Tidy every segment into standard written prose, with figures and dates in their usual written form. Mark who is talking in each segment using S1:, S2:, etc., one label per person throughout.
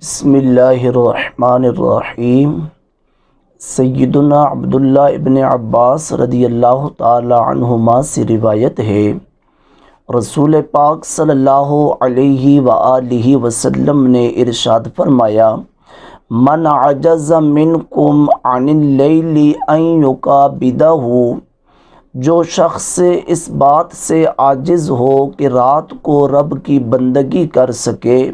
S1: بسم اللہ الرحمن الرحیم۔ سیدنا عبداللہ ابن عباس رضی اللہ تعالی عنہما سے روایت ہے، رسول پاک صلی اللہ علیہ وآلہ وسلم نے ارشاد فرمایا، من عجز منکم عن اللیل ان یکابدہ، جو شخص اس بات سے عاجز ہو کہ رات کو رب کی بندگی کر سکے،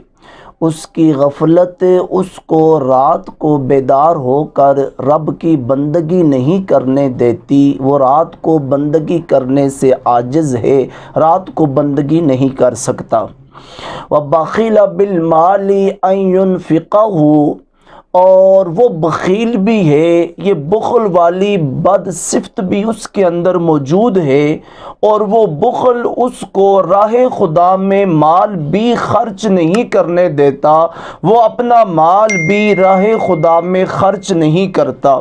S1: اس کی غفلت اس کو رات کو بیدار ہو کر رب کی بندگی نہیں کرنے دیتی، وہ رات کو بندگی کرنے سے عاجز ہے، رات کو بندگی نہیں کر سکتا۔ وَبَخِلَ بِالْمَالِ أَن يُنْفِقَهُ، اور وہ بخیل بھی ہے، یہ بخل والی بد صفت بھی اس کے اندر موجود ہے، اور وہ بخل اس کو راہ خدا میں مال بھی خرچ نہیں کرنے دیتا، وہ اپنا مال بھی راہ خدا میں خرچ نہیں کرتا۔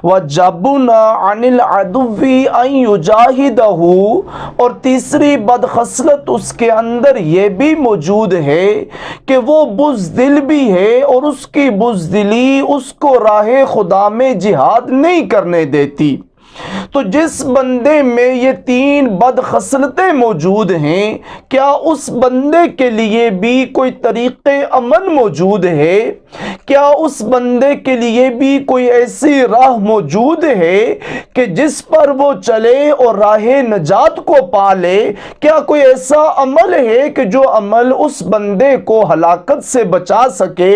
S1: وَجَبُنَ عَنِ الْعَدُوِّ أَن يُجَاهِدَهُ، اور تیسری بدخصلت اس کے اندر یہ بھی موجود ہے کہ وہ بزدل بھی ہے، اور اس کی بزدلی اس کو راہ خدا میں جہاد نہیں کرنے دیتی۔ تو جس بندے میں یہ تین بدخصلتیں موجود ہیں، کیا اس بندے کے لیے بھی کوئی طریق عمل موجود ہے؟ کیا اس بندے کے لیے بھی کوئی ایسی راہ موجود ہے کہ جس پر وہ چلے اور راہ نجات کو پا لے؟ کیا کوئی ایسا عمل ہے کہ جو عمل اس بندے کو ہلاکت سے بچا سکے؟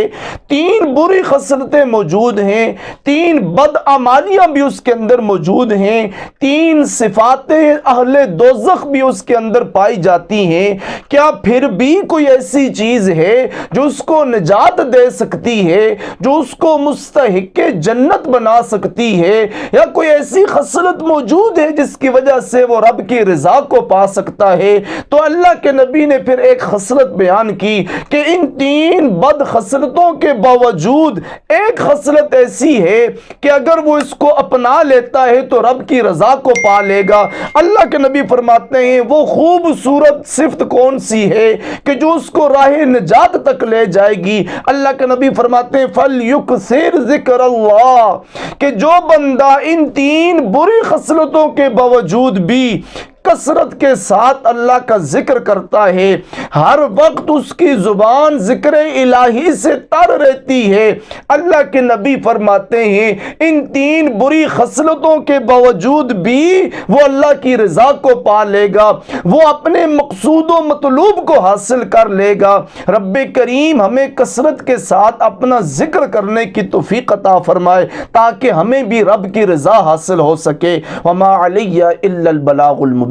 S1: تین بری خصلتیں موجود ہیں، تین بدعمالیاں بھی اس کے اندر موجود ہیں، تین صفات اہل دوزخ بھی اس کے اندر پائی جاتی ہیں۔ کیا پھر بھی کوئی ایسی چیز ہے جو اس کو نجات دے سکتی ہے، جو اس کو مستحق جنت بنا سکتی ہے؟ یا کوئی ایسی خصلت موجود ہے جس کی وجہ سے وہ رب کی رضا کو پا سکتا ہے؟ تو اللہ کے نبی نے پھر ایک خصلت بیان کی کہ ان تین بد خصلتوں کے باوجود ایک خصلت ایسی ہے کہ اگر وہ اس کو اپنا لیتا ہے تو رب کی رضا کو پا لے گا۔ اللہ کے نبی فرماتے ہیں وہ خوبصورت صفت کون سی ہے کہ جو اس کو راہ نجات تک لے جائے گی؟ اللہ کے نبی فرماتے ہیں فَلْيُكْثِرْ ذِكْرَ اللَّهِ، کہ جو بندہ ان تین بری خصلتوں کے باوجود بھی کثرت کے ساتھ اللہ کا ذکر کرتا ہے، ہر وقت اس کی زبان ذکر الہی سے تر رہتی ہے، اللہ کے نبی فرماتے ہیں ان تین بری خصلتوں کے باوجود بھی وہ اللہ کی رضا کو پا لے گا، وہ اپنے مقصود و مطلوب کو حاصل کر لے گا۔ رب کریم ہمیں کثرت کے ساتھ اپنا ذکر کرنے کی توفیق عطا فرمائے تاکہ ہمیں بھی رب کی رضا حاصل ہو سکے۔ وما علی الا البلاغ المبین۔